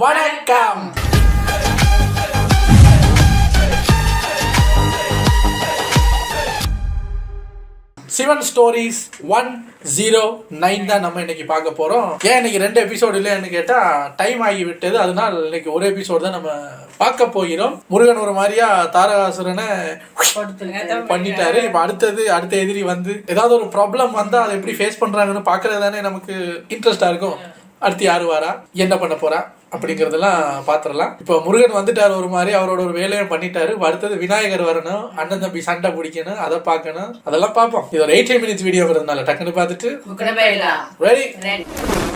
வணக்கம். சிவன் ஸ்டோரிஸ் 109 தான் நம்ம இன்னைக்கு பார்க்க போறோம். ஏன் இன்னைக்கு 2 எபிசோடு இல்லைன்னு கேட்டா டைம் ஆகி விட்டது. அதனால இன்னைக்கு ஒரு எபிசோடு தான் நம்ம பார்க்க போகிறோம். முருகன் ஒரு மாதிரியா தாரகாசுரனை பண்ணிட்டாரு. இப்ப அடுத்த எதிரி வந்து ஏதாவது ஒரு ப்ராப்ளம் வந்தா அதை எப்படி ஃபேஸ் பண்றாங்கன்னு பாக்குறது தானே நமக்கு இன்ட்ரெஸ்டா இருக்கும். அடுத்து யாரு வாரா, என்ன பண்ண போறா அப்படிங்கறதெல்லாம் பாத்திரலாம். இப்போ முருகன் வந்துட்டாரு, ஒரு மாதிரி அவரோட ஒரு வேலையை பண்ணிட்டாரு. அடுத்தது விநாயகர் வரணும், அண்ணன் தம்பி சண்டை பிடிக்கணும், அதை பார்க்கணும், அதெல்லாம் பார்ப்போம். இது ஒரு 18 minutes வீடியோங்கிறதுனால டக்குன்னு பார்த்துட்டு ரெடி.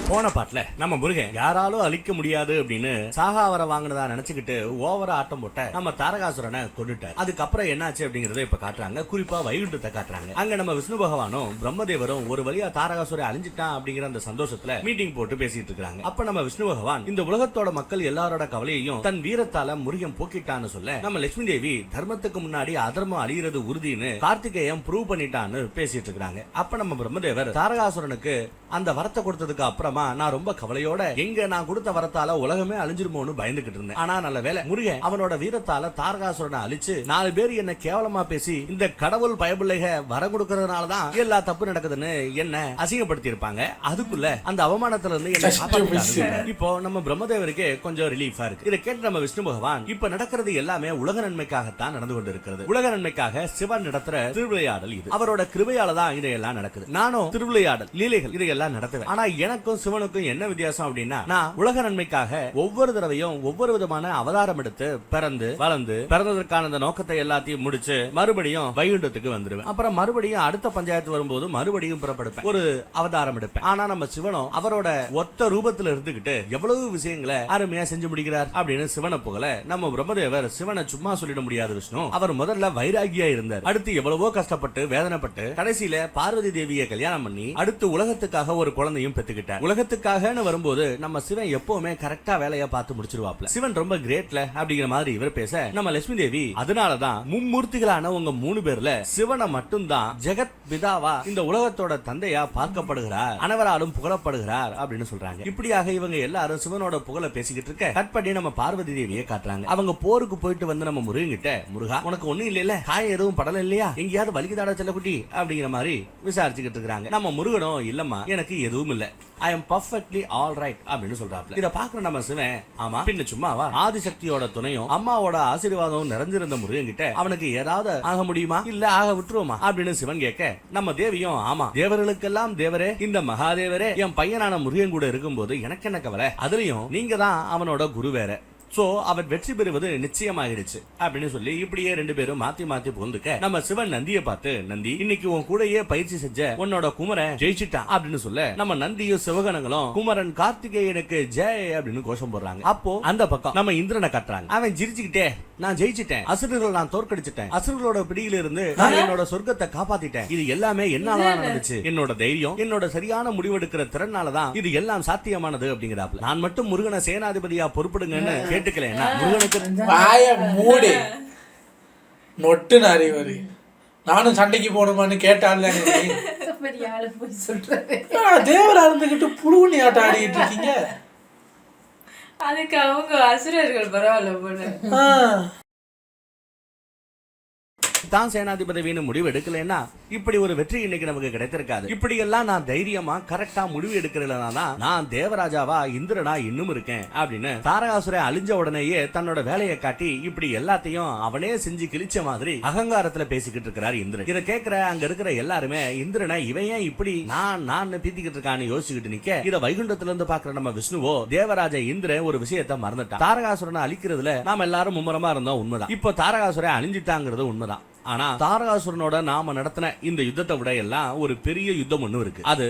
போன பாட்டுல நம்ம முருகன் யாராலும் அழிக்க முடியாது அப்படின்னு சாகாவர வாங்கினதா நினைச்சுக்கிட்டு ஓவரா ஆட்டம் போட்ட நம்ம தாரகாசுரனை கொண்டுட்டார். அதுக்கப்புறம் என்னாச்சு அப்படிங்கறத இப்ப காட்டுறாங்க. குறிப்பா வைகுண்டத்தை காட்டுறாங்க. அங்க நம்ம விஷ்ணு பகவானும் பிரம்மதேவரும் ஒரு வழியா தாரகாசுரை அழிஞ்சிட்டான் அப்படிங்கிற அந்த சந்தோஷத்துல மீட்டிங் போட்டு பேசிட்டு இருக்காங்க. அப்ப நம்ம விஷ்ணு பகவான் இந்த உலகத்தோட மக்கள் எல்லாரோட கவலையையும் தன் வீரத்தால முருகன் போக்கிட்டான்னு சொல்ல, நம்ம லட்சுமி தேவி தர்மத்துக்கு முன்னாடி அதர்மம் அழிகிறது உறுதினு கார்த்திகேயன் ப்ரூவ் பண்ணிட்டான்னு பேசிட்டு இருக்காங்க. அப்ப நம்ம பிரம்மதேவர் தாரகாசுரனுக்கு அந்த வரத்தை கொடுத்ததுக்கு அப்புறமா நான் ரொம்ப கவலையோட எங்க நான் கொடுத்த வரத்தால உலகமே அழிஞ்சிருமோன்னு பயந்துகிட்டு இருந்தேன். ஆனா நல்ல வேலை முருகன் அவனோட வீரத்தால தாரகாசுரனை அழிச்சு 4 பேர் என்ன கேவலமா பேசி இந்த கடவுள் பயபிள்ளைக வர கொடுக்கறதுனாலதான் எல்லா தப்பு நடக்குதுன்னு என்ன அசிங்கப்படுத்தி இருப்பாங்க. அதுக்குள்ள அந்த அவமானத்துல இருந்து என்ன காப்பாத்திட்டாங்க. இப்போ நம்ம பிரம்மதேவருக்கு கொஞ்சம் ரிலீஃபா இருக்கு. இதை கேட்டு நம்ம விஷ்ணு பகவான் இப்ப நடக்கிறது எல்லாமே உலக நன்மைக்காகத்தான் நடந்து கொண்டு இருக்கிறது. உலக நன்மைக்காக சிவன் நடத்துற திருவிளையாடல் இது. அவரோட கிருபையால தான் இதையெல்லாம் நடக்குது. நானும் திருவிளையாடல் லீலைகள் இதையெல்லாம் நடத்துவேன். ஆனா எனக்கும் சிவனுக்கும் என்ன வித்தியாசம் அப்படின்னா, நான் உலக நன்மைக்காக ஒவ்வொரு தடவையும் ஒவ்வொரு விதமான அவதாரம் எடுத்து பிறந்து வளர்ந்து பிறந்ததற்கான அந்த நோக்கத்தை எல்லாத்தையும் முடிச்சு மறுபடியும் வைகுண்டத்துக்கு வந்துடுவேன். அப்புறம் மறுபடியும் அடுத்த பஞ்சாயத்து வரும்போது மறுபடியும் புறப்படுப்பேன், ஒரு அவதாரம் எடுப்பேன். ஆனா நம்ம சிவனும் அவரோட ஒத்த ரூபத்துல இருந்துகிட்டு எவ்வளவு விஷயங்களை அருமையா செஞ்சு முடிக்கிறார் அப்படின்னு சிவனை புகழ நம்ம பிரம்மதேவர் சிவனை சும்மா சொல்லிட முடியாது விஷ்ணு. அவர் முதல்ல வைராகியா இருந்தார். அடுத்து எவ்வளவோ கஷ்டப்பட்டு வேதனைப்பட்டு கடைசியில பார்வதி தேவியை கல்யாணம் பண்ணி அடுத்து உலகத்துக்காக ஒரு குழந்தையும் பெத்துக்கிட்டார். உலகத்துக்காக வரும்போது நம்ம சிவன் எப்பவுமே கரெக்டா வேலையை பார்த்து முடிச்சிருவாப்ல. சிவன் ரொம்ப கிரேட்ல அப்படிங்கிற மாதிரி இவர் பேச, நம்ம லட்சுமி தேவி அதனாலதான் மும்மூர்த்திகளான உங்க 3 பேர்ல சிவனை மட்டும்தான் ஜெகத் பிதாவா இந்த உலகத்தோட தந்தையா பார்க்கப்படுகிறார், அனைவராலும் புகழப்படுகிறார் அப்படின்னு சொல்றாங்க. இப்படியாக இவங்க எல்லாரும் சிவனோட புகழ பேசிக்கிட்டு இருக்க கட் பண்ணி நம்ம பார்வதி தேவியை காட்டுறாங்க. அவங்க போருக்கு போயிட்டு வந்து நம்ம முருகன் கிட்ட, முருகா உனக்கு ஒண்ணும் இல்ல, காயம் எதுவும் படல இல்லையா, எங்கேயாவது வலிக்குதாடா செல்லக்குட்டி அப்படிங்கிற மாதிரி விசாரிச்சுக்கிட்டு இருக்காங்க. நம்ம முருகனும் இல்லம்மா எனக்கு எதுவும் இல்ல, I am perfectly all right அப்படின்னு சொல்றாப்ல. இத பாக்குற நம்ம சிவன், ஆமா பின்ன சும்மாவா, ஆதிசக்தியோட துணையும் அம்மாவோட ஆசீர்வாதம் நிறைஞ்சிருந்த முருகன் கிட்ட அவனுக்கு ஏதாவது ஆக முடியுமா, இல்ல ஆக விட்டுருவோமா அப்படின்னு சிவன் கேட்க, நம்ம தேவியும் ஆமா தேவர்களுக்கெல்லாம் தேவரே இந்த மகாதேவரே என் பையனான முருகன் கூட இருக்கும்போது எனக்கு என்ன கவலை, அதுலயும் நீங்க தான் அவனோட குரு வேற, சோ அவன் வெற்றி பெறுவது நிச்சயமாகிடுச்சு அப்படின்னு சொல்லி இப்படியே 2 பேரும் மாத்தி மாத்தி புகுந்துக்க, நம்ம சிவன் நந்தியை பார்த்து, நந்தி இன்னைக்கு உன் கூடயே பயிற்சி செஞ்ச உன்னோட குமரன் ஜெயிச்சிட்டான் அப்படின்னு சொல்ல, நம்ம நந்தியும் சிவகணங்களும் குமரன் கார்த்திகேயனுக்கு ஜெய் அப்படின்னு கோஷம் போடுறாங்க. அப்போ அந்த பக்கம் நம்ம இந்திரனை கட்டுறாங்க. அவன் ஜிரிச்சுக்கிட்டே, நான் ஜெயிச்சிட்டேன், அசுரர்கள் நான் தோற்கடிச்சிட்டேன், அசுரர்களோட பிடியில இருந்து நான் என்னோட சொர்க்கத்தை காப்பாத்திட்டேன், இது எல்லாமே என்னாலதான் நடந்துச்சு, என்னோட தைரியம் என்னோட சரியான முடிவெடுக்கிற திறனாலதான் இது எல்லாம் சாத்தியமானது அப்படிங்கிறாப்ல. நான் மட்டும் முருகனை சேனாதிபதியா பொறுப்படுங்கன்னு நானும் சண்டைக்கு போகணுமான்னு கேட்டால் தேவரா இருந்துகிட்டு புழுவுனி ஆட்டம் ஆடிட்டு இருக்கீங்க. அதுக்கு அவங்க அசுரர்கள் பரவாயில்ல போல தான் சேனாதிபதி முடிவு எடுக்கலன்னா இப்படி ஒரு வெற்றி இன்னைக்கு நமக்கு கிடைத்திருக்காது. இப்படி எல்லாம் நான் தைரியமா கரெக்டா முடிவு எடுக்கிறதுனா நான் தேவராஜாவா இந்திரனா இன்னும் இருக்கேன் அப்படின்னு தாரகாசுரை அழிஞ்ச உடனேயே தன்னோட வேலையை காட்டி இப்படி எல்லாத்தையும் அவனே செஞ்சு கிழிச்ச மாதிரி அகங்காரத்துல பேசிக்கிட்டு இருக்கிறார் இந்திரன். இதை கேட்கிற அங்க இருக்கிற எல்லாருமே இந்திரனை இவன் ஏன் இப்படி நான் பீத்திக்கிட்டு இருக்கான்னு யோசிச்சுக்கிட்டு நிக்க, இதை வைகுண்டத்துல இருந்து பாக்குற நம்ம விஷ்ணுவோ தேவராஜா இந்திரன் ஒரு விஷயத்தை மறந்துட்டான். தாரகாசுரனை அழிக்கிறதுல நாம எல்லாரும் மும்முரமா இருந்தோம் உண்மைதான். இப்போ தாரகாசுரை அழிஞ்சிட்டாங்கிறது உண்மைதான். ஆனா தாரகாசுரனோட நாம நடத்தின இந்த யுத்தத்தை விட எல்லாம் ஒரு பெரிய யுத்தம் ஒண்ணு இருக்கு. அது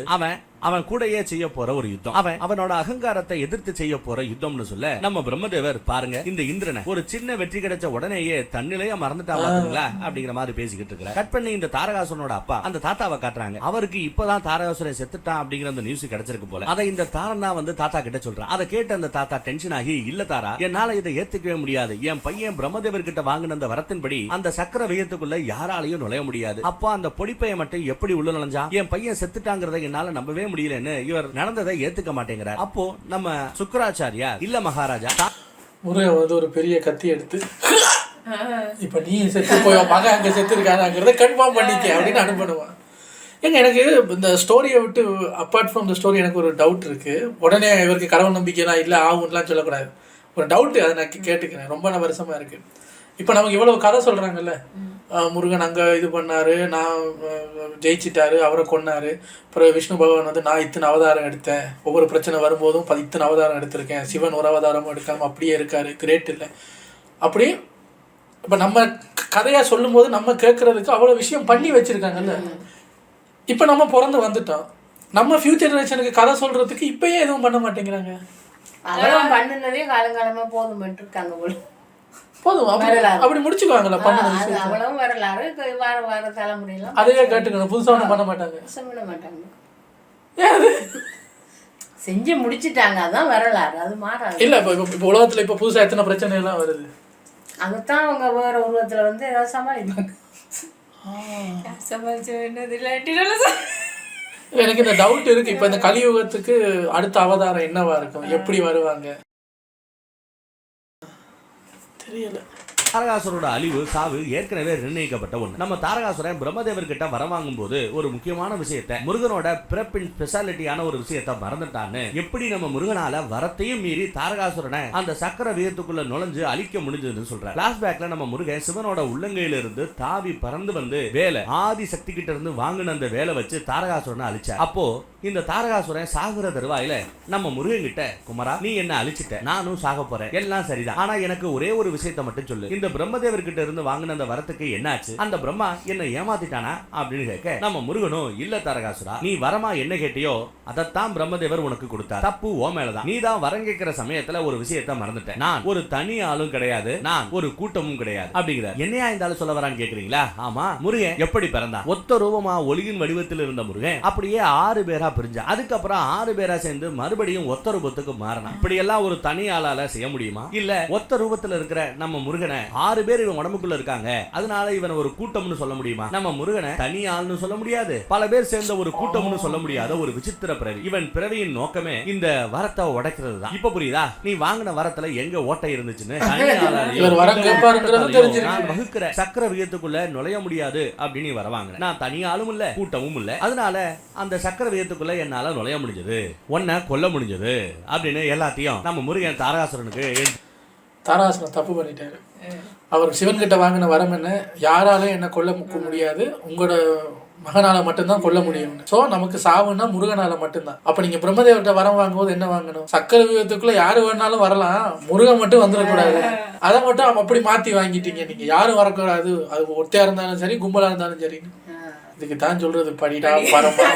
அவன் கூடயே செய்ய போற ஒரு யுத்தம், அவனோட அகங்காரத்தை எதிர்த்து செய்ய போற யுத்தம்னு சொல்ல, நம்ம பிரம்மதேவர் பாருங்க இந்த இந்திரனை ஒரு சின்ன வெற்றி கிடைச்ச உடனேயே தன்னிலைய மறந்துட்டா பாத்தீங்களா அப்படிங்கிற மாதிரி பேசிக்கிட்டு இருக்கிறார். கட் பண்ணி இந்த தாரகாசுரனோட அப்பா அந்த தாத்தாவை காட்டுறாங்க. அவருக்கு இப்பதான் தாரகாசுரன் செத்துட்டான் அப்படிங்கிற அந்த நியூஸ் கிடைச்சிருக்கு போல. அதை இந்த தாரனா வந்து தாத்தா கிட்ட சொல்றான். அதை கேட்டு அந்த தாத்தா டென்ஷன் ஆகி, இல்ல தாரா என்னால இதை ஏத்துக்கவே முடியாது, என் பையன் பிரம்மதேவர் கிட்ட வாங்கின அந்த வரத்தின்படி அந்த சக்கர வியத்துக்குள்ள யாராலையும் நுழைய முடியாது, அப்பா அந்த பொடிப்பைய மட்டும் எப்படி உள்ள நுழைஞ்சா, என் பையன் செத்துட்டாங்கிறத என்னால நம்பவே ஏத்துக்கவே முடியலன்னு இவர் நடந்ததை ஏத்துக்க மாட்டேங்கிறார். அப்போ நம்ம சுக்கராச்சாரியா இல்ல மகாராஜா முருகன் வந்து ஒரு பெரிய கத்தி எடுத்து இப்ப நீ செத்து போய் மகன் அங்க செத்து இருக்காங்கிறத கன்ஃபார்ம் பண்ணிக்க அப்படின்னு அனுப்பிடுவான். ஏங்க எனக்கு இந்த ஸ்டோரியை விட்டு அப்பார்ட் ஃப்ரம் த ஸ்டோரி எனக்கு ஒரு டவுட் இருக்கு. உடனே இவருக்கு கடவுள் நம்பிக்கைலாம் இல்லை ஆகும்லாம் சொல்லக்கூடாது. ஒரு டவுட்டு அதை நான் கேட்டுக்கிறேன். ரொம்ப வருஷமா இருக்கு. இப்போ நமக்கு இவ்வளவு கதை சொல்றாங்கல்ல, முருகன் அங்கே இது பண்ணாரு, நான் ஜெயிச்சிட்டாரு, அவரை கொன்னாரு, அப்புறம் விஷ்ணு பகவான் வந்து நான் இத்தனை அவதாரம் எடுத்தேன், ஒவ்வொரு பிரச்சனை வரும்போதும் இத்தனை அவதாரம் எடுத்திருக்கேன், சிவன் ஒரு அவதாரமும் எடுக்காம அப்படியே இருக்காரு, கிரேட் இல்லை அப்படி. இப்போ நம்ம கதையாக சொல்லும்போது நம்ம கேட்கறதுக்கு அவ்வளோ விஷயம் பண்ணி வச்சிருக்காங்கல்ல. இப்போ நம்ம பிறந்து வந்துட்டோம், நம்ம ஃபியூச்சர் ஜெனரேஷனுக்கு கதை சொல்றதுக்கு இப்பயே எதுவும் பண்ண மாட்டேங்கிறாங்க. அதெல்லாம் பண்ணுனதே காலங்காலமா போதும் இருக்காங்க போல. போதும் அப்படி முடிச்சுக்குவாங்களா பண்ண அவ்வளவும் வரலாறு வர தலைமுறையெல்லாம் அதையே கேட்டுக்கணும். புதுசாக ஒன்றும் பண்ண மாட்டாங்க, பண்ண மாட்டாங்க, செஞ்சு முடிச்சுட்டாங்க. அதான் வரலாறு, அது மாறாது. இல்லை இப்போ உலகத்தில் இப்போ புதுசாக எத்தனை பிரச்சனை எல்லாம் வருது, அதுதான் அவங்க வேற உருவத்துல வந்து ஏதாவது சமாளிப்பாங்க. சமாளிச்ச என்னது இல்லாட்டி எனக்கு இந்த டவுட் இருக்கு. இப்போ இந்த கலியுகத்துக்கு அடுத்த அவதாரம் என்னவா இருக்கும், எப்படி வருவாங்க தெரியல. தாரகாசுரோட அழிவு சாவு ஏற்கனவே நிர்ணயிக்கப்பட்ட ஒண்ணு. நம்ம தாரகாசுரன் பிரம்மதேவர் கிட்ட வரவாங்கும் போது ஒரு முக்கியமான விஷயத்தை, முருகனோட பிறப்பின் ஸ்பெஷாலிட்டியான ஒரு விஷயத்தை மறந்துட்டான்னு எப்படி நம்ம முருகனால வரத்தையும் மீறி தாரகாசுரனை அந்த சக்கர வியத்துக்குள்ள நுழைஞ்சு அழிக்க முடிஞ்சதுன்னு சொல்ற. பிளாஷ்பேக்ல நம்ம முருகன் சிவனோட உள்ளங்கையில இருந்து தாவி பறந்து வந்து வேலை ஆதி சக்தி கிட்ட இருந்து வாங்கின அந்த வேலை வச்சு தாரகாசுரனை அழிச்சார். அப்போ இந்த தாரகாசுரன் சாகுற தருவாயில நம்ம முருகன் கிட்ட, குமரா நீ என்ன அழிச்சிட்ட, நானும் சாக போறேன், எல்லாம் சரிதான், ஆனா எனக்கு ஒரே ஒரு விஷயத்தை மட்டும் சொல்லு, இந்த பிரம்மதேவர் கிட்ட இருந்து வாங்கின அந்த வரத்துக்கு என்னாச்சு, அந்த பிரம்மா என்ன ஏமாத்திட்டானா அப்படின்னு கேட்க நம்ம முருகனும், இல்ல தாரகாசுரா, நீ வரமா என்ன கேட்டியோ அதைத்தான் பிரம்மதேவர் உனக்கு கொடுத்தார், தப்பு ஓ மேலதான், நீ தான் வரம் கேட்கிற சமயத்துல ஒரு விஷயத்தை மறந்துட்ட, நான் ஒரு தனி ஆளும் கிடையாது, நான் ஒரு கூட்டமும் கிடையாது அப்படிங்கிற. என்னையா இருந்தாலும் சொல்ல வரான்னு கேக்குறீங்களா? ஆமா, முருகன் எப்படி பிறந்தான்? ஒத்த ரூபமா ஒளியின் வடிவத்தில் இருந்த முருகன் அப்படியே 6 பேரா பிரிஞ்சா, அதுக்கப்புறம் 6 பேரா சேர்ந்து மறுபடியும் ஒத்த ரூபத்துக்கு மாறினான். இப்படி எல்லாம் ஒரு தனி ஆளால செய்ய முடியுமா? இல்ல ஒத்த ரூபத்துல இருக்கிற நம்ம முருகனை 6 பேர் இவன் உடம்புக்குள்ள இருக்காங்க, அதனால இவன் ஒரு கூட்டம்னு சொல்ல முடியுமா? நம்ம முருகனை தனி ஆள்னு சொல்ல முடியாது, பல பேர் சேர்ந்த ஒரு கூட்டம்னு சொல்ல முடியாத ஒரு விசித்திர பிறவி. இவன் பிறவியின் நோக்கமே இந்த வரத்தை உடைக்கிறது தான். இப்ப புரியுதா? நீ வாங்கின வரத்துல எங்க ஓட்டை இருந்துச்சுன்னு. நான் வகுக்கிற சக்கர வியத்துக்குள்ள நுழைய முடியாது அப்படின்னு வர வாங்கின. நான் தனி ஆளும் இல்ல கூட்டமும் இல்ல, அதனால அந்த சக்கர வியத்துக்குள்ள என்னால நுழைய முடிஞ்சது, உன்னை கொல்ல முடிஞ்சது அப்படின்னு எல்லாத்தையும் நம்ம முருகன் தாரகாசுரனுக்கு. தாரகாசுரன் தப்பு பண்ணிட்டாரு. அவர் சிவன் கிட்ட வாங்கின வரம் என்ன, யாராலும் என்ன கொல்ல முடியாது, உங்களோட மகனால மட்டும்தான் கொல்ல முடியும். சோ நமக்கு சாவுன்னா முருகனால மட்டும்தான். அப்ப நீங்க பிரம்மதேவர்கிட்ட வரம் வாங்கும்போது என்ன வாங்கணும்? சக்கர வியூகத்துக்குள்ள யாரு வேணாலும் வரலாம், முருகன் மட்டும் வந்துடக்கூடாது. அதை மட்டும் அப்படி மாத்தி வாங்கிட்டீங்க. நீங்க யாரும் வரக்கூடாது, அது ஒத்தையா இருந்தாலும் சரி கும்பலா இருந்தாலும் சரி. இதுக்கு தான் சொல்றது படிடா பரமா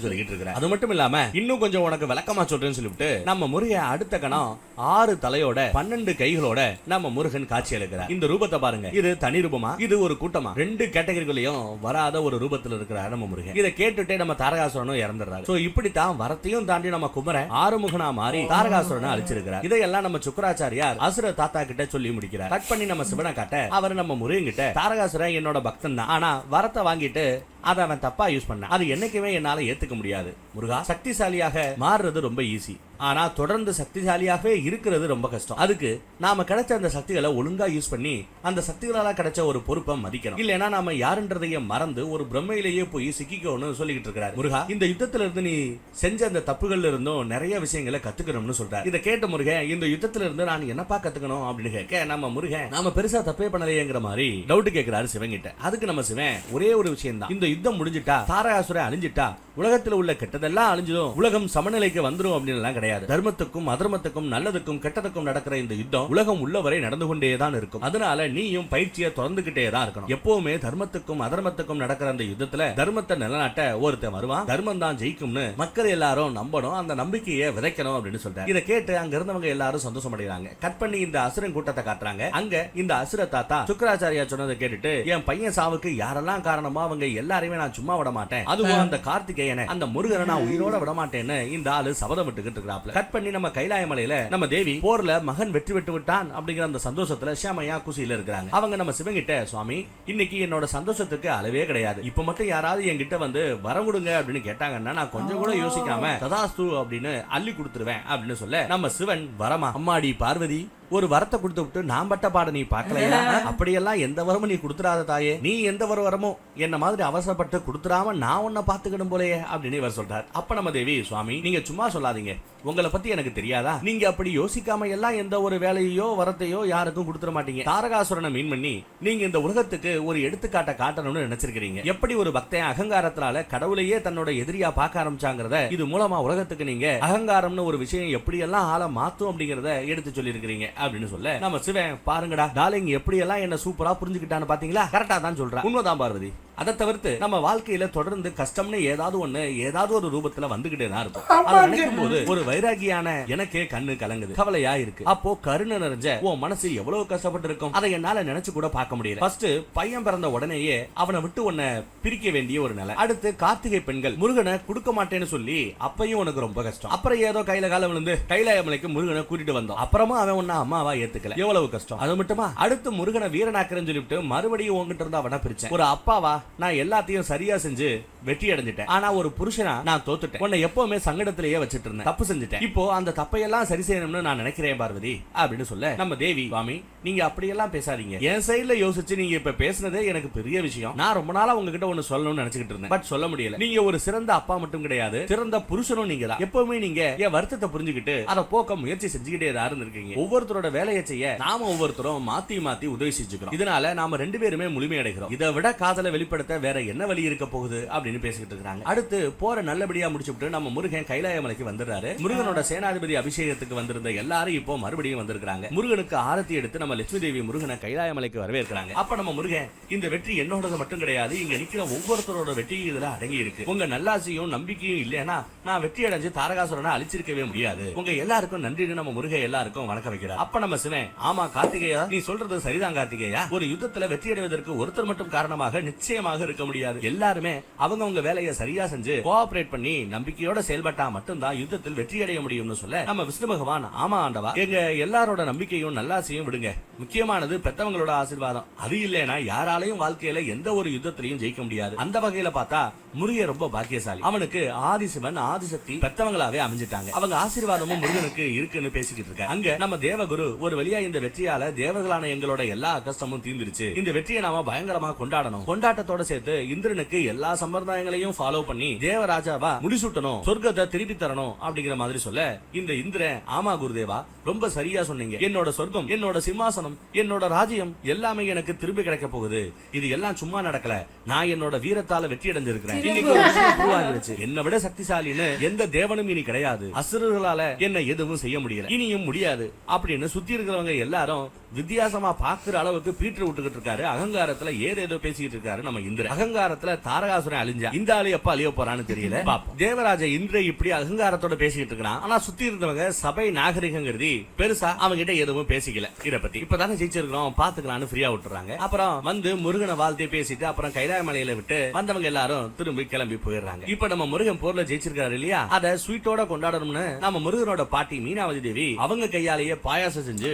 சொல்லிட்டு இருக்கிறேன். அது மட்டும் இல்லாம இன்னும் கொஞ்சம் உனக்கு விளக்கமா சொல்றேன்னு சொல்லிவிட்டு நம்ம முருகன் அடுத்த கணம் 6 தலையோட 12 கைகளோட நம்ம முருகன் காட்சி அளிக்கிறார். இந்த ரூபத்தை பாருங்க, இது தனி ரூபமா, இது ஒரு கூட்டமா, 2 கேட்டகரிகளையும் வராத ஒரு ரூபத்துல இருக்கிறார் நம்ம முருகன். இதை கேட்டுட்டே நம்ம தாரகாசுரனும் இறந்துடுறாரு. சோ இப்படித்தான் வரத்தையும் தாண்டி நம்ம குமரன் ஆறுமுகனா மாறி தாரகாசுரனை அழிச்சிருக்கிறார். இதையெல்லாம் நம்ம சுக்கராச்சாரியார் அசுர தாத்தா கிட்ட சொல்லி முடிக்கிறார். கட் பண்ணி நம்ம சிவனை காட்ட அவர் நம்ம முருகன் கிட்ட, தாரகாசுரன் என்னோட பக்தன் தான், ஆனா வரத்தை வாங்கிட்டு அதை அவன் தப்பா யூஸ் பண்ண, அது என்னைக்குமே என்னால ஏத்துக்க முடியாது. முருகா, சக்திசாலியாக மாறுறது ரொம்ப ஈஸி, ஆனா தொடர்ந்து சக்திசாலியாகவே இருக்கிறது ரொம்ப கஷ்டம். அதுக்கு நாம கிடைச்ச அந்த சக்திகளை ஒழுங்கா யூஸ் பண்ணி அந்த சக்திகளால கிடைச்ச ஒரு பொறுப்பை மதிக்கணும். இல்லைன்னா நாம யாருன்றதையே மறந்து ஒரு பிரம்மையிலேயே போய் சிக்கிக்கணும்னு சொல்லிக்கிட்டு இருக்கிறார் முருகா. இந்த யுத்தத்துல இருந்து நீ செஞ்ச அந்த தப்புகள்ல இருந்தும் நிறைய விஷயங்களை கத்துக்கணும்னு சொல்றாரு. இதை கேட்ட முருகன், இந்த யுத்தத்துல இருந்து நான் என்னப்பா கத்துக்கணும் அப்படின்னு கேட்க நம்ம முருகன், நாம பெருசா தப்பே பண்ணலையேங்கிற மாதிரி டவுட் கேட்கிறாரு சிவன் கிட்ட. அதுக்கு நம்ம சிவன் ஒரே ஒரு விஷயம் தான், இந்த யுத்தம் முடிஞ்சிட்டா, தாரகாசுரன் அழிஞ்சிட்டா, உலகத்துல உள்ள கெட்டதெல்லாம் அழிஞ்சிடும், உலகம் சமநிலைக்கு வந்துரும் அப்படின்னு கிடையாது. தர்மத்துக்கும் அதர்மத்துக்கும் நல்லதுக்கும் கெட்டதுக்கும் நடக்கிற இந்த யுத்தம் உலகம் உள்ளவரை நடந்து கொண்டேதான் இருக்கும். அதனால நீயும் பயிற்சியை தொடர்ந்துகிட்டே தான் இருக்கணும். எப்பவுமே தர்மத்துக்கும் அதர்மத்துக்கும் நடக்கிற அந்த யுத்தத்துல தர்மத்தை நிலநாட்ட ஒருத்தன் வருவான், தர்மம் தான் ஜெயிக்கும்னு மக்கள் எல்லாரும் நம்பணும், அந்த நம்பிக்கையை விதைக்கணும் அப்படின்னு சொல்றாங்க. இதை கேட்டு அங்க இருந்தவங்க எல்லாரும் சந்தோஷம் அடைகிறாங்க. கட் பண்ணி இந்த அசுரன் கூட்டத்தை காட்டுறாங்க. அங்க இந்த அசுர தாத்தா சுக்கராச்சாரியா சொன்னதை கேட்டுட்டு, என் பையன் சாவுக்கு யாரெல்லாம் காரணமோ அவங்க எல்லாரையுமே நான் சும்மா விட மாட்டேன், அதுவும் அந்த கார்த்திகேயனை அந்த முருகனை நான் உயிரோட விட மாட்டேன்னு இந்த ஆளு சபதம் விட்டுக்கிட்டு இருக்கிறாப்ல. கட் பண்ணி நம்ம கைலாய மலையில நம்ம தேவி போர்ல மகன் வெற்றி பெற்று விட்டான் அப்படிங்கிற அந்த சந்தோஷத்துல ஷாமையா குசியில இருக்காங்க. அவங்க நம்ம சிவன் கிட்ட, சுவாமி இன்னைக்கு என்னோட சந்தோஷத்துக்கு அளவே கிடையாது, இப்ப மட்டும் யாராவது என்கிட்ட வந்து வரம் கொடுங்க அப்படின்னு கேட்டாங்கன்னா நான் கொஞ்சம் கூட யோசிக்காம ததாஸ்து அப்படின்னு அள்ளி கொடுத்துருவேன் அப்படின்னு சொல்ல நம்ம சிவன், வரமா அம்மாடி பார்வதி, ஒரு வரத்தை கொடுத்து விட்டு நான் பட்ட பாட நீ பாக்கலையா? அப்படியெல்லாம் எந்த வரமும் நீ கொடுத்துறாத தாயே, நீ எந்த ஒரு வரமும் என்ன மாதிரி அவசரப்பட்டு கொடுத்துடாம நான் உன்னை பாத்துக்கணும் போலயே அப்படின்னு இவர் சொல்றார். அப்ப நம்ம தேவி, சுவாமி நீங்க சும்மா சொல்லாதீங்க, உங்களை பத்தி எனக்கு தெரியாதா? நீங்க அப்படி யோசிக்காம எல்லாம் எந்த ஒரு வேலையோ வரத்தையோ யாருக்கும் கொடுத்துட மாட்டீங்க. தாரகாசுரனை மீன் பண்ணி நீங்க இந்த உலகத்துக்கு ஒரு எடுத்துக்காட்ட காட்டணும்னு நினைச்சிருக்கீங்க. எப்படி ஒரு பக்தன் அகங்காரத்தினால கடவுளையே தன்னோட எதிரியா பார்க்க ஆரம்பிச்சாங்கிறத இது மூலமா உலகத்துக்கு நீங்க அகங்காரம்னு ஒரு விஷயம் எப்படி எல்லாம் ஆள மாத்தும் அப்படிங்கறத எடுத்து சொல்லி இருக்கிறீங்க அப்படின்னு சொல்ல நம்ம சிவன், பாருங்கடா டார்லிங் எப்படி எல்லாம் என்ன சூப்பரா புரிஞ்சுக்கிட்டான்னு பாத்தீங்களா? கரெக்டா தான் சொல்றா, உண்மைதான் பார்வதி. அதை தவிர்த்து நம்ம வாழ்க்கையில தொடர்ந்து கஷ்டம்னு ஏதாவது ஒண்ணு ஏதாவது ஒரு ரூபத்துல வந்துகிட்டே தான் இருக்கும். அதை நினைக்கும் போது ஒரு வைராகியான எனக்கே கண்ணு கலங்குது, கவலையா இருக்கு. அப்போ கருணை நிறைஞ்ச உன் மனசு எவ்வளவு கஷ்டப்பட்டு இருக்கும் அதை என்னால நினைச்சு கூட பார்க்க முடியல. ஃபர்ஸ்ட் பையன் பிறந்த உடனேயே அவனை விட்டு உன்னை பிரிக்க வேண்டிய ஒரு நிலை. அடுத்து கார்த்திகை பெண்கள் முருகனை கொடுக்க மாட்டேன்னு சொல்லி அப்பையும் உனக்கு ரொம்ப கஷ்டம். அப்புறம் ஏதோ கையில கால விழுந்து கைலாய மலைக்கு முருகனை கூட்டிட்டு வந்தோம். அப்புறமா அவன் உன்ன அம்மாவா ஏத்துக்கல, எவ்வளவு கஷ்டம். அது மட்டுமா, அடுத்து முருகனை வீரனாக்குறேன்னு சொல்லிட்டு மறுபடியும் உங்ககிட்ட இருந்து அவனை பிரிச்சேன். ஒரு அப்பாவா நான் எல்லாத்தையும் சரியா செஞ்சு வெற்றி அடைஞ்சிட்டேன், ஆனா ஒரு புருஷனா நான் தோத்துட்டேன். உன்னை எப்பவுமே சங்கடத்திலேயே வச்சிட்டு இருந்தேன், தப்பு செஞ்சுட்டேன். இப்போ அந்த தப்பையெல்லாம் சரி செய்யணும்னு நான் நினைக்கிறேன் பார்வதி அப்படின்னு சொல்ல நம்ம தேவி, சுவாமி நீங்க அப்படியெல்லாம் பேசாதீங்க, என் சைடுல யோசிச்சு நீங்க இப்ப பேசுனதே எனக்கு பெரிய விஷயம். நான் ரொம்ப நாளா உங்ககிட்ட ஒன்னு சொல்லணும்னு நினைச்சிட்டு இருந்தேன், பட் சொல்ல முடியல. நீங்க ஒரு சிறந்த அப்பா மட்டும் கிடையாது, சிறந்த புருஷனும் நீங்க தான். எப்பவுமே நீங்க என் வருத்தத்தை புரிஞ்சுக்கிட்டு அதை போக்க முயற்சி செஞ்சுக்கிட்டே தான் இருந்திருக்கீங்க. ஒவ்வொருத்தரோட வேலையை செய்ய நாம ஒவ்வொருத்தரும் மாத்தி மாத்தி உதவி செஞ்சுக்கிறோம், இதனால நாம ரெண்டு பேருமே முழுமையடைகிறோம். இதை விட காதலை வெளிப்படுத்த வேற என்ன வழி இருக்க போகுது அப்படின்னு பேசிக்கிட்டு இருக்காங்க. அடுத்து போற நல்லபடியா முடிச்சுட்டு நம்ம முருகன் கைலாய மலைக்கு வந்துடுறாரு. முருகனோட சேனாதிபதி அபிஷேகத்துக்கு வந்திருந்த எல்லாரும் இப்போ மறுபடியும் வந்திருக்காங்க. முருகனுக்கு ஆரத்தி எடுத்து நம்ம லட்சுமி தேவி முருகனை கைலாய மலைக்கு வரவேற்கிறாங்க. அப்ப நம்ம முருகன், இந்த வெற்றி என்னோடது மட்டும் கிடையாது, இங்க நிக்கிற ஒவ்வொருத்தரோட வெற்றியும் இதுல அடங்கி இருக்கு. உங்க நல்லாசியும் நம்பிக்கையும் இல்லைன்னா நான் வெற்றி அடைஞ்சு தாரகாசுரனை அழிச்சிருக்கவே முடியாது. உங்க எல்லாருக்கும் நன்றின்னு நம்ம முருகன் எல்லாருக்கும் வணக்கம் வைக்கிறார். அப்ப நம்ம சிவன், ஆமா கார்த்திகேயா நீ சொல்றது சரிதான் கார்த்திகேயா, ஒரு யுத்தத்துல வெற்றி அடைவதற்கு ஒருத்தர் மட்டும் காரணமாக நிச்சயமாக இருக்க முடியாது. எல்லாருமே அவங்க வேலையை சரியா செஞ்சு கோஆபரேட் பண்ணி நம்பிக்கையோட செயல்பட்டா மட்டும்தான் யுத்தத்தில் வெற்றி அடைய முடியும்னு சொல்ல நம்ம விஷ்ணு பகவான், ஆமா ஆண்டவா எங்க எல்லாரோட நம்பிக்கையும் நல்லாசையும் விடுங்க, முக்கியமானது பெத்தவங்களோட ஆசீர்வாதம், அது இல்லைன்னா யாராலையும் வாழ்க்கையில எந்த ஒரு யுத்தத்திலையும் ஜெயிக்க முடியாது. அந்த வகையில பார்த்தா முருகன் ரொம்ப பாக்கியசாலி, அவனுக்கு ஆதிசிவன் ஆதிசக்தி பெத்தவங்களாவே அமைஞ்சிட்டாங்க, அவங்க ஆசீர்வாதமும் முருகனுக்கு இருக்குன்னு பேசிக்கிட்டு இருக்க. அங்க நம்ம தேவகுரு ஒரு வழியா இந்த வெற்றியால தேவர்களான எங்களோட எல்லா கஷ்டமும் தீர்ந்துருச்சு, இந்த வெற்றியை நாம பயங்கரமா கொண்டாடணும், கொண்டாட்டத்தோட சேர்த்து இந்திரனுக்கு எல்லா சம்பிரதாயங்களையும் ஃபாலோ பண்ணி தேவராஜாவா முடிசூட்டணும், சொர்க்கத்தை திருப்பி தரணும் அப்படிங்கிற மாதிரி சொல்ல இந்த இந்திரன், ஆமா குருதேவா ரொம்ப சரியா சொன்னீங்க, என்னோட சொர்க்கம் என்னோட சிம்மாசனம் என்னோட ராஜ்யம் எல்லாமே எனக்கு திரும்பி கிடைக்க போகுது, இது எல்லாம் சும்மா நடக்கல, நான் என்னோட வீரத்தால வெற்றி அடைஞ்சிருக்கிறேன், இன்னைக்கு ஒரு விஷயம் prove ஆகிருச்சு, என்னை விட சக்திசாலின்னு எந்த தேவனும் இனி கிடையாது, அசுரர்களால என்ன எதுவும் செய்ய முடியல இனியும் முடியாது அப்படின்னு சுத்தி இருக்கிறவங்க எல்லாரும் வித்தியாசமா பாக்குற அளவுக்கு பீட்டர் விட்டுக்கிட்டு இருக்காரு. அகங்காரத்துல ஏதேதோ பேசிக்கிட்டு இருக்காரு நம்ம இந்திரன். அகங்காரத்துல தாரகாசுரன் அழிஞ்சா இந்த ஆளு எப்ப அழிய போறான்னு தெரியல. தேவராஜ இந்திர இப்படி அகங்காரத்தோட பேசிக்கிட்டு இருக்கான், ஆனா சுத்தி இருந்தவங்க சபை நாகரிகங்கிறது பெருசா அவங்க கிட்ட எதுவும் பேசிக்கல. இத பத்தி இப்பதானே ஜெயிச்சிருக்கிறோம் பாத்துக்கலாம்னு ஃப்ரீயா விட்டுறாங்க. அப்புறம் வந்து முருகனை வாழ்த்தே பேசிட்டு அப்புறம் கைலாய மலையில விட்டு வந்தவங்க எல்லாரும் திரும்பி கிளம்பி போயிடுறாங்க. இப்ப நம்ம முருகன் போர்ல ஜெயிச்சிருக்காரு இல்லையா, அத ஸ்வீட்டோட கொண்டாடணும்னு நம்ம முருகனோட பாட்டி மீனாவதி தேவி அவங்க கையாலேயே பாயாசம் செஞ்சு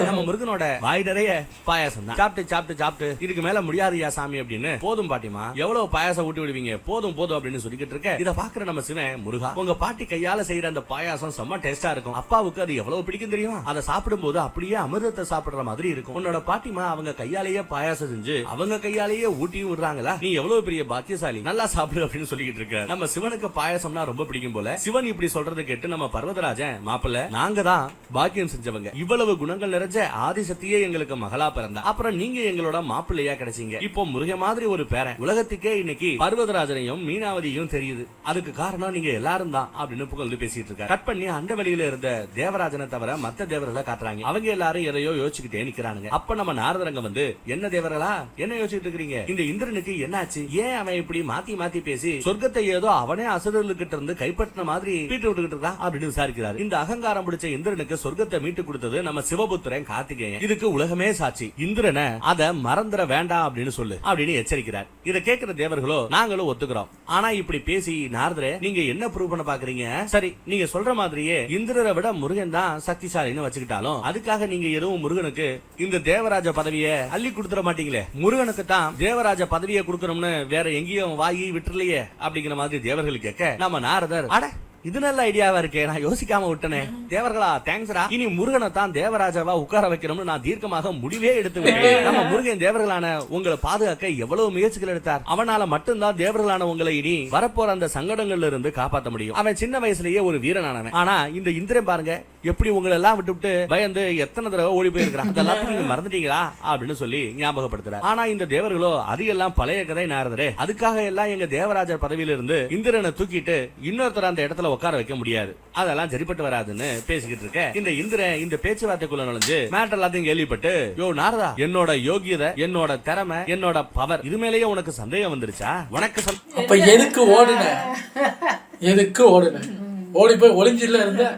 நம்ம முருகனோட வாய் நிறைய பாயாசம் தான் சாப்பிட்டு சாப்பிட்டு சாப்பிட்டு இதுக்கு மேல முடியாதுயா சாமி அப்படின்னு, போதும் பாட்டிமா எவ்வளவு பாயாசம் ஊட்டி விடுவீங்க, போதும் போதும் அப்படின்னு சொல்லிக்கிட்டு இருக்க. இத பாக்குற நம்ம சிவன், முருகா உங்க பாட்டி கையால செய்யற அந்த பாயாசம் செம்ம டேஸ்டா இருக்கும், அப்பாவுக்கு அது எவ்வளவு பிடிக்கும் தெரியுமா, அதை சாப்பிடும் போது அப்படியே அமிர்தத்தை சாப்பிடுற மாதிரி இருக்கும், உன்னோட பாட்டிமா அவங்க கையாலேயே பாயாசம் செஞ்சு அவங்க கையாலேயே ஊட்டியும் விடுறாங்களா, நீ எவ்வளவு பெரிய பாக்கியசாலி, நல்லா சாப்பிடு அப்படின்னு சொல்லிக்கிட்டு இருக்க. நம்ம சிவனுக்கு பாயாசம்னா ரொம்ப பிடிக்கும் போல சிவன் இப்படி சொல்றதை கேட்டு நம்ம பர்வதராஜன், மாப்பிள்ள நாங்க தான் பாக்கியம் செஞ்சவங்க, இவ்வளவு குணங்கள் நிறைஞ்ச ஆதிசக்தியே எங்களுக்கு மகளா பிறந்தா, அப்புறம் நீங்க எங்களோட மாப்பிள்ளையா கிடைச்சீங்க, இப்போ முருக மாதிரி ஒரு பேரன் உலகத்துக்கே இன்னைக்கு பர்வதராஜனையும் மீனாவதியும் தெரியுது, அதுக்கு காரணம் நீங்க எல்லாரும் தான் அப்படின்னு புகழ்ந்து பேசிட்டு இருக்காரு. கட் பண்ணி அந்த வழியில இருந்த தேவராஜனை தவிர மத்த தேவர்களை காட்டுறாங்க. அவங்க எல்லாரும் எதையோ யோசிச்சுக்கிட்டே நிக்கிறானுங்க. அப்ப நம்ம நாரதரங்க வந்து, என்ன தேவர்களா என்ன யோசிச்சுட்டு இருக்கீங்க, இந்த இந்திரனுக்கு என்னாச்சு, ஏன் அவன் இப்படி மாத்தி மாத்தி பேசி சொர்க்கத்தை ஏதோ அவனே அசுரர்கிட்ட இருந்து கைப்பற்றின மாதிரி பீட்டு விட்டுக்கிட்டு இருக்கான் அப்படின்னு விசாரிக்கிறார். இந்த அகங்காரம் பிடிச்ச இந்திரனுக்கு சொர்க்கத்தை மீட்டு கொடுத்தது நம்ம சிவபுத்திரன் கார்த்திகேயன், இதுக்கு உலகமே சாட்சி, இந்திரனை அத மறந்துட வேண்டாம் அப்படின்னு சொல்லு அப்படின்னு எச்சரிக்கிறார். இதை கேட்கிற தேவர்களோ நாங்களும் ஒத்துக்கிறோம். ஆனா இப்படி பேசி நாரதரே நீங்க என்ன ப்ரூவ் பண்ண பாக்குறீங்க? சரி நீங்க சொல்ற மாதிரியே இந்திரரை விட முருகன் தான் சக்திசாலின்னு வச்சுக்கிட்டாலும் அதுக்காக நீங்க எதுவும் முருகனுக்கு இந்த தேவராஜ பதவியை அள்ளி கொடுத்துட மாட்டீங்களே? முருகனுக்கு தான் தேவராஜ பதவியை கொடுக்கணும்னு வேற எங்கேயும் வாங்கி விட்டுறலையே அப்படிங்கிற மாதிரி தேவர்கள் கேட்க நம்ம நாரதர் அட இது நல்ல ஐடியாவா இருக்கே, நான் யோசிக்காம விட்டனே. தேவர்களா தேங்க்ஸ்ரா. இனி முருகனை தான் தேவராஜாவா உட்கார வைக்கணும்னு நான் தீர்க்கமாக முடிவே எடுத்து விட்டேன். நம்ம முருகன் தேவர்களான உங்களை பாதுகாக்க எவ்வளவு முயற்சிகள் எடுத்தார். அவனால மட்டும்தான் தேவர்களான உங்களை இனி வரப்போற அந்த சங்கடங்கள்ல இருந்து காப்பாற்ற முடியும். அவன் சின்ன வயசுலயே ஒரு வீரனானவன். ஆனா இந்த இந்திரன் பாருங்க எப்படி உங்களை எல்லாம் விட்டு பயந்து எத்தனை தடவை ஓடி போயிருக்கிறான். அதெல்லாம் நீங்க மறந்துட்டீங்களா அப்படின்னு சொல்லி ஞாபகப்படுத்துறார். ஆனா இந்த தேவர்களோ அது எல்லாம் பழைய கதை நாரதரே. அதுக்காக எல்லாம் எங்க தேவராஜர் பதவியில இருந்து இந்திரனை தூக்கிட்டு இன்னொருத்தர் அந்த இடத்துல உட்கார வைக்க முடியாது. அதெல்லாம் சரிப்பட்டு வராதுன்னு பேசிக்கிட்டு இருக்க இந்த இந்திரன் இந்த பேச்சுவார்த்தைக்குள்ள நுழைஞ்சு மேட்டர் எல்லாத்தையும் கேள்விப்பட்டு யோ நாரதா என்னோட யோகியதை என்னோட திறமை என்னோட பவர் இது மேலேயே உனக்கு சந்தேகம் வந்துருச்சா? உனக்கு அப்ப எதுக்கு ஓடுன? எதுக்கு ஓடுன? ஓடி போய் ஒளிஞ்சில இருந்த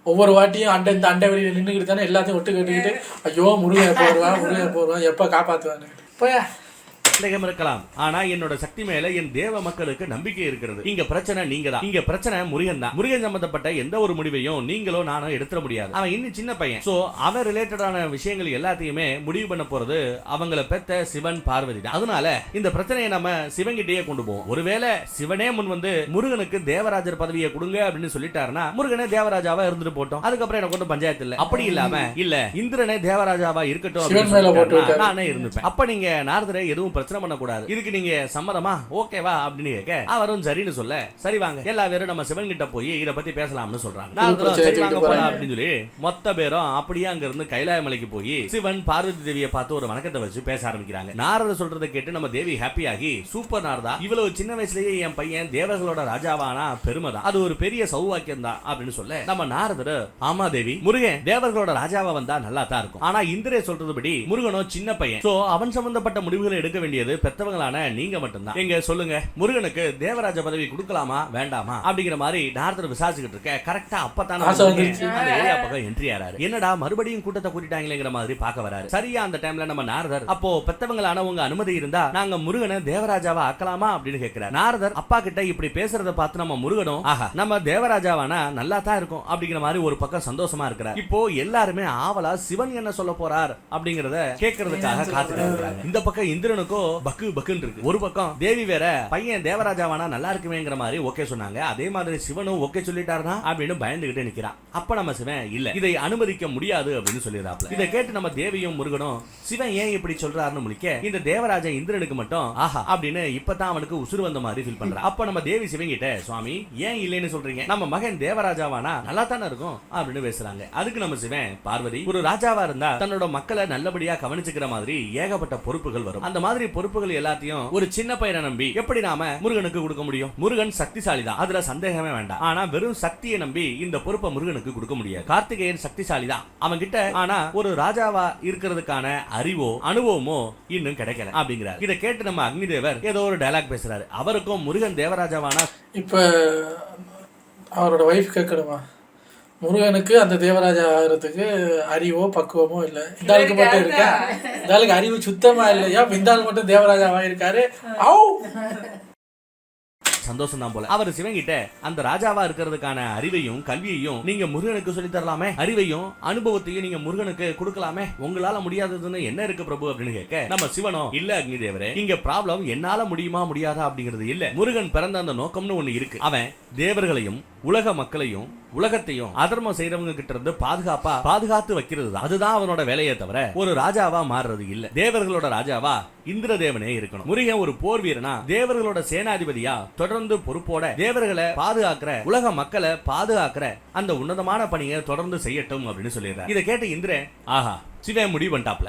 ஒவ்வொரு வாட்டியும் இந்த அண்டை வெளியில நின்றுக்கிட்டு தானே எல்லாத்தையும் ஒட்டு கட்டிக்கிட்டு ஐயோ முருகன் போடுவான் எப்ப காப்பாத்துவான்னு போயா சந்தேகம் இருக்கலாம். ஆனா என்னோட சக்தி மேல என் தேவ மக்களுக்கு நம்பிக்கை இருக்கிறது. இங்க பிரச்சனை நீங்க தான். இங்க பிரச்சனை முருகன் தான். முருகன் சம்பந்தப்பட்ட எந்த ஒரு முடிவையும் நீங்களோ நானும் எடுத்துட முடியாது. அவன் இன்னும் சின்ன பையன். சோ அவன் ரிலேட்டடான விஷயங்கள் எல்லாத்தையுமே முடிவு பண்ண போறது அவங்கள பெத்த சிவன் பார்வதி தான். அதனால இந்த பிரச்சனையை நம்ம சிவன் கிட்டேயே கொண்டு போவோம். ஒருவேளை சிவனே முன் வந்து முருகனுக்கு தேவராஜர் பதவியை கொடுங்க அப்படின்னு சொல்லிட்டாருன்னா முருகனே தேவராஜாவா இருந்துட்டு போட்டோம். அதுக்கப்புறம் எனக்கு ஒன்றும் பஞ்சாயத்து இல்ல. அப்படி இல்லாம இல்ல இந்திரனே தேவராஜாவா இருக்கட்டும் நானே இருந்துப்பேன். அப்ப நீங்க நாரதரை எதுவும் பிரச்சனை பண்ணக்கூடாது. இதுக்கு நீங்க சம்மதமா ஓகேவா அப்படின்னு கேட்க அவரும் சரின்னு சொல்ல சரி வாங்க எல்லா பேரும் நம்ம சிவன் கிட்ட போய் இத பத்தி பேசலாம்னு சொல்றாங்க. சரி வாங்க போலாம் அப்படின்னு சொல்லி மொத்த பேரும் அப்படியே அங்க இருந்து கைலாய மலைக்கு போய் சிவன் பார்வதி தேவியை பார்த்து ஒரு வணக்கத்தை வச்சு பேச ஆரம்பிக்கிறாங்க. நாரதர் சொல்றதை கேட்டு நம்ம தேவி ஹாப்பி ஆகி சூப்பர் நாரதா இவ்வளவு சின்ன வயசுலயே என் பையன் தேவர்களோட ராஜாவானா பெருமைதான், அது ஒரு பெரிய சௌவாக்கியம் தான் அப்படின்னு சொல்ல நம்ம நாரதர் ஆமா தேவி முருகன் தேவர்களோட ராஜாவா வந்தா நல்லா தான் இருக்கும். ஆனா இந்திரே சொல்றதுபடி முருகனோ சின்ன பையன். சோ அவன் சம்பந்தப்பட்ட முடிவுகளை எடுக்க வேண்டியது பெத்தவங்களான நீங்க மட்டும்தான். எங்க சொல்லுங்க முருகனுக்கு தேவராஜ பதவி கொடுக்கலாமா வேண்டாமா அப்படிங்கிற மாதிரி நாரதர் விசாரிச்சுக்கிட்டு இருக்க கரெக்டா அப்பதான அந்த ஏரியா பக்கம் என்ட்ரி ஆறாரு. என்னடா மறுபடியும் கூட்டத்தை கூட்டிட்டாங்களேங்கிற மாதிரி பார்க்க வராரு. சரியா அந்த டைம்ல நம்ம நாரதர் அப்போ பெத்தவங்களான உங்க அனுமதி இருந்தா நாங்க முருகனை தேவராஜாவா ஆக்கலாமா அப்படின்னு கேட்கிறார். நாரதர் அப்பா கிட்ட இப்படி பேசுறத பார்த்து நம்ம முருகனும் ஆஹா நம்ம தேவராஜாவானா நல்லா தான் இருக்கும் அப்படிங்கிற மாதிரி ஒரு பக்கம் சந்தோஷமா இருக்கிறார். இப்போ எல்லாருமே ஆவலா சிவன் என்ன சொல்ல போறார் அப்படிங்கறத கேட்கறதுக்காக காத்துட்டு இருக்காங்க. இந்த பக்கம் இந்திரனுக்கோ பக்கு பக்குன்னு இருக்கு. ஒரு பக்கம் தேவி வேற பையன் தேவராஜாவானா நல்லா இருக்குமேங்கிற மாதிரி ஓகே சொன்னாங்க. அதே மாதிரி சிவனும் ஓகே சொல்லிட்டாருனா அப்படின்னு பயந்துகிட்டு நிக்கிறான். அப்ப நம்ம சிவன் இல்ல இதை அனுமதிக்க முடியாது அப்படின்னு சொல்லிடுறாப்ல. இதை கேட்டு நம்ம தேவியும் முருகனும் சிவன் ஏன் இப்படி சொல்றாருன்னு முழிக்க இந்த தேவராஜா இந்திரனுக்கு மட்டும் ஆஹா அப்படின்னு இப்பதான் அவனுக்கு உசுறு வந்த மாதிரி ஃபீல் பண்றான். அப்ப நம்ம தேவி சிவன் கிட்ட சுவாமி ஏன் இல்லைன்னு சொல்றீங்க, நம்ம மகன் தேவராஜாவானா நல்லா தானே இருக்கும் அப்படின்னு பேசுறாங்க. அதுக்கு நம்ம சிவன் பார்வதி ஒரு ராஜாவா இருந்தா தன்னோட மக்களை நல்லபடியா கவனிச்சுக்கிற மாதிரி ஏகப்பட்ட பொறுப்புகள் வரும். அந்த மாதிரி பொறுப்புகள் எல்லாத்தையும் ஒரு சின்ன பையனை நம்பி எப்படி நாம முருகனுக்கு கொடுக்க முடியும்? முருகன் சக்திசாலி தான், அதுல சந்தேகமே வேண்டாம். ஆனா வெறும் சக்தியை நம்பி இந்த பொறுப்பை முருகனுக்கு கொடுக்க முடியாது. கார்த்திகேயன் சக்திசாலி தான் அவன் கிட்ட, ஆனா ஒரு ராஜாவா இருக்கிறதுக்கான அறிவோ அனுபவமோ இன்னும் கிடைக்கல அப்படிங்கிறார். இதை கேட்டு நம்ம அக்னி தேவர் ஏதோ ஒரு டயலாக் பேசுறாரு. அவருக்கும் முருகன் தேவராஜாவானா இப்ப அவரோட வைஃப் கேட்கணுமா முருகனுக்கு அந்த தேவராஜா ஆகிறதுக்கு அறிவோ பக்குவமோ இல்லை, இந்த ஆளுக்கு மட்டும் இருக்கா? இந்த ஆளுக்கு அறிவு சுத்தமா இல்லையா? இந்த ஆள் மட்டும் தேவராஜா ஆகிருக்காரு. சந்தோஷம் தான் போல. அவர் சிவங்கிட்ட அந்த ராஜாவா இருக்கிறதுக்கான அறிவையும் கல்வியையும் நீங்க முருகனுக்கு சொல்லி தரலாமே, அறிவையும் அனுபவத்தையும் நீங்க முருகனுக்கு கொடுக்கலாமே, உங்களால முடியாததுன்னு என்ன இருக்கு பிரபு அப்படின்னு கேட்க நம்ம சிவனோ இல்ல அக்னி தேவரே இங்க ப்ராப்ளம் என்னால முடியுமா முடியாதா அப்படிங்கிறது இல்ல. முருகன் பிறந்த அந்த நோக்கம்னு ஒண்ணு இருக்கு. அவன் தேவர்களையும் உலக மக்களையும் உலகத்தையும் அதர்மம் செய்யறவங்க கிட்ட இருந்து பாதுகாத்து வைக்கிறது தான். அதுதான் அவனோட வேலையை தவிர ஒரு ராஜாவா மாறுறது இல்ல. தேவர்களோட ராஜாவா இந்திரதேவனே இருக்கணும். முருகன் ஒரு போர் வீரனா தேவர்களோட சேனாதிபதியா தொடர்ந்து பொறுப்போட தேவர்களை பாதுகாக்கிற உலக மக்களை பாதுகாக்கிற அந்த உன்னதமான பணியை தொடர்ந்து செய்யட்டும் அப்படின்னு சொல்லிடுறாரு. இதை கேட்ட இந்திரன் ஆஹா சிவன் முடிவு பண்ணிட்டாப்ல.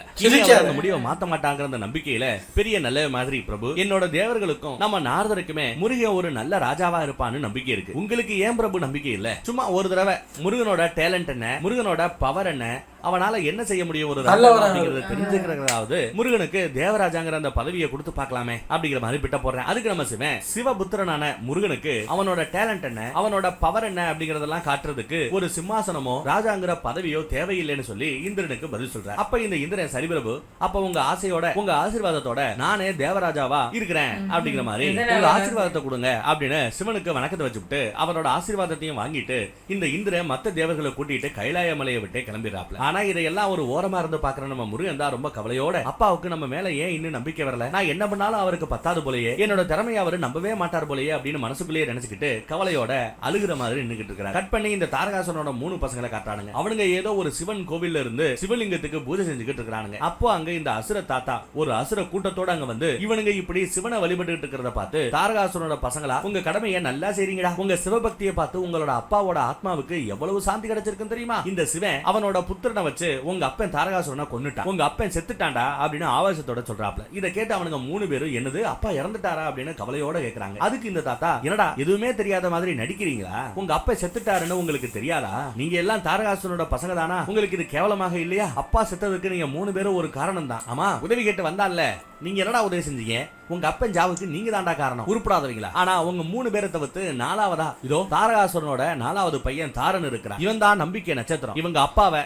முடிவை மாத்த மாட்டாங்கிற அந்த நம்பிக்கையில பெரிய நல்ல மாதிரி பிரபு என்னோட தேவர்களுக்கும் நம்ம நாரதருக்குமே முருகன் ஒரு நல்ல ராஜாவா இருப்பான்னு நம்பிக்கை இருக்கு. உங்களுக்கு ஏன் பிரபு நம்பிக்கை இல்ல? சும்மா ஒரு தடவை முருகனோட டேலண்ட் என்ன, முருகனோட பவர் என்ன, அவனால என்ன செய்ய முடியும் ஒரு நல்லவனா அப்படிங்கறத தெரிஞ்சுக்கிறதாவது முருகனுக்கு தேவராஜாங்கிற அந்த பதவியை கொடுத்து பார்க்கலாமே அப்படிங்கிற மாதிரி பிட்ட போடுறேன். அதுக்கு நம்ம சிவன் சிவபுத்திரனான முருகனுக்கு அவனோட டேலண்ட் என்ன, அவனோட பவர் என்ன அப்படிங்கறதெல்லாம் காட்டுறதுக்கு ஒரு சிம்மாசனமோ ராஜாங்கிற பதவியோ தேவையில்லைன்னு சொல்லி இந்திரனுக்கு பதில் சொல்றார். அப்ப இந்த இந்திரன், சரி பிரபு, அப்ப உங்க ஆசையோட உங்க ஆசீர்வாதத்தோட நானே தேவராஜாவா இருக்கிறேன் அப்படிங்கிற மாதிரி உங்க ஆசீர்வாதத்தை கொடுங்க அப்படின்னு சிவனுக்கு வணக்கத்தை வச்சுட்டு அவனோட ஆசீர்வாதத்தையும் வாங்கிட்டு இந்த இந்திரன் மத்த தேவர்களை கூட்டிட்டு கைலாய மலையை விட்டு கிளம்பிடுறாப்ல. ஆனா இதையெல்லாம் ஒரு ஓரமா இருந்து பாக்குற நம்ம முருகன் தான் ரொம்ப கவலையோட, அப்பாவுக்கு நம்ம மேல ஏன் இன்னும் நம்பிக்கை வரல, நான் என்ன பண்ணாலும் அவருக்கு பத்தாது போலயே, என்னோட திறமையை அவர் நம்பவே மாட்டார் போலயே அப்படின்னு மனசுக்குள்ளேயே நினைச்சுக்கிட்டு கவலையோட அழுகிற மாதிரி நின்னுகிட்டு இருக்கிறார். கட் பண்ணி இந்த தாரகாசுரனோட 3 பசங்களை காட்டுறானுங்க. அவனுங்க ஏதோ ஒரு சிவன் கோவில்ல இருந்து சிவலிங்கத்துக்கு பூஜை செஞ்சுக்கிட்டு இருக்கானுங்க. அப்போ அங்க இந்த அசுர தாத்தா ஒரு அசுர கூட்டத்தோட அங்க வந்து இவனுங்க இப்படி சிவனை வழிபட்டு இருக்கிறத பார்த்து, தாரகாசுரனோட பசங்களா உங்க கடமையை நல்லா செய்றீங்கடா, உங்க சிவபக்தியை பார்த்து உங்களோட அப்பாவோட ஆத்மாவுக்கு எவ்வளவு சாந்தி கிடைச்சிருக்குன்னு தெரியுமா, இந்த சிவன் அவனோட புத்திரனை வச்சு உங்க அப்பன் தாரகாசுரனை கொன்னுட்டான், உங்க அப்பன் செத்துட்டான்டா அப்படின்னு ஆவேசத்தோட சொல்றாப்ல. இதை கேட்டு அவனுங்க 3 பேரும் என்னது அப்பா இறந்துட்டாரா அப்படின்னு கவலையோட கேக்குறாங்க. அதுக்கு இந்த தாத்தா, என்னடா எதுவுமே தெரியாத மாதிரி நடிக்கிறீங்களா, உங்க அப்பா செத்துட்டாருன்னு உங்களுக்கு தெரியாதா, நீங்க எல்லாம் தாரகாசுரனோட பசங்க தானா, உங்களுக்கு இது கேவலமாக இல்லையா, அப்பா செத்ததுக்கு நீங்க 3 பேரும் ஒரு காரணம் தான், ஆமா உதவி கேட்டு வந்தான்ல, நீங்க என்னடா உதவி செஞ்சீங்க, உங்க அப்பன் ஜாவுக்கு நீங்க தாண்டா காரணம், உருப்படாதவங்களா. ஆனா உங்க 3 பேரை தவிர்த்து 4வதா இதோ தாரகாசுரனோட 4வது பையன் தாரன் இருக்கிறான், இவன் தான் நம்பிக்கை நட்சத்திரம், இவங்க அப்பாவை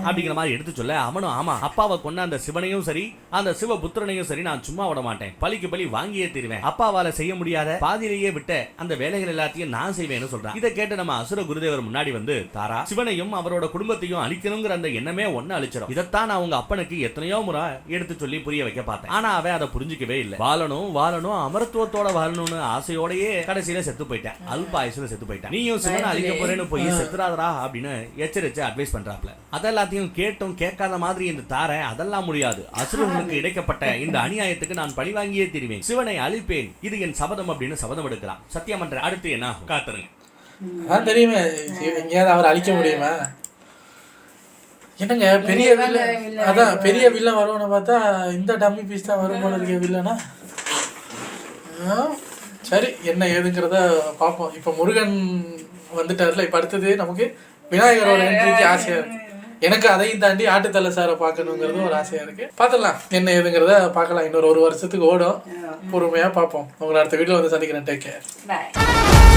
அப்படிங்கிற மாதிரி எடுத்து சொல்ல அவனும், ஆமா அப்பாவை கொன்ன அந்த சிவனையும் சரி அந்த சிவபுத்திரனையும் சரி நான் சும்மா விட மாட்டேன், பலிக்கு பலி வாங்கியே தருவேன், அப்பாவால செய்ய முடியாத பாதியிலேயே விட்ட அந்த வேலைகள் எல்லாத்தையும் நான் செய்வேன்னு சொல்றான். இதை கேட்டு நம்ம அசுர குருதேவர் முன்னாடி வந்து, தாரா சிவனையும் அவரோட குடும்பத்தையும் அழிக்கணுங்கிற அந்த எண்ணமே ஒன்னு அழிச்சிடும், இதைத்தான் நான் உங்க அப்பனுக்கு எத்தனையோ முறை எடுத்து சொல்லி புரிய வைக்க பார்த்தேன், ஆனா அவன் அதை புரிஞ்சுக்கவே இல்லை, வாழணும் வாழணும் அமரத்துவத்தோட வாழணும்னு ஆசையோடயே கடைசியில செத்து போயிட்டேன், அல்ப ஆயுசுல செத்து போயிட்டேன், நீயும் சிவனை அழிக்க போறேன்னு போய் செத்துறாதரா அப்படின்னு எச்சரிச்சு அட்வைஸ் பண்றாப்ல. அதெல்லாத்தையும் கேட்டும் கேட்காத மாதிரி இந்த தாரை, அதெல்லாம் முடியாது, அசுரர்களுக்கு இடைக்கப்பட்ட இந்த அநியாயத்துக்கு நான் பழி வாங்கியே தருவேன், சிவனை அழிப்பேன், இது என் சபதம் அப்படின்னு சபதம் எடுக்கிறான். சத்தியம் பண்ற அடுத்து என்ன காத்துருங்க. தெரியுமே எங்கேயாவது அவர் அழிக்க முடியுமா, என்னங்க பெரிய வில்லன், அதான் பெரிய வில்லன் வரும்னு பார்த்தா இந்த டம்மி பீஸ் தான் வரும் போல இருக்க வில்லனா. சரி என்ன ஏதுங்கிறத பார்ப்போம். இப்போ முருகன் வந்துட்டார்ல, இப்போ அடுத்தது நமக்கு விநாயகரோட என்ட்ரிக்கு ஆசையா இருக்கு. எனக்கு அதையும் தாண்டி ஆட்டுத்தலை சாரை பார்க்கணுங்கிறது ஒரு ஆசையா இருக்கு. பார்த்துடலாம் என்ன ஏதுங்கிறத பார்க்கலாம். இன்னொரு 1 வருஷத்துக்கு ஓடும், பொறுமையா பார்ப்போம். உங்களை அடுத்த வீடியோல வந்து சந்திக்கிறேன். Take care.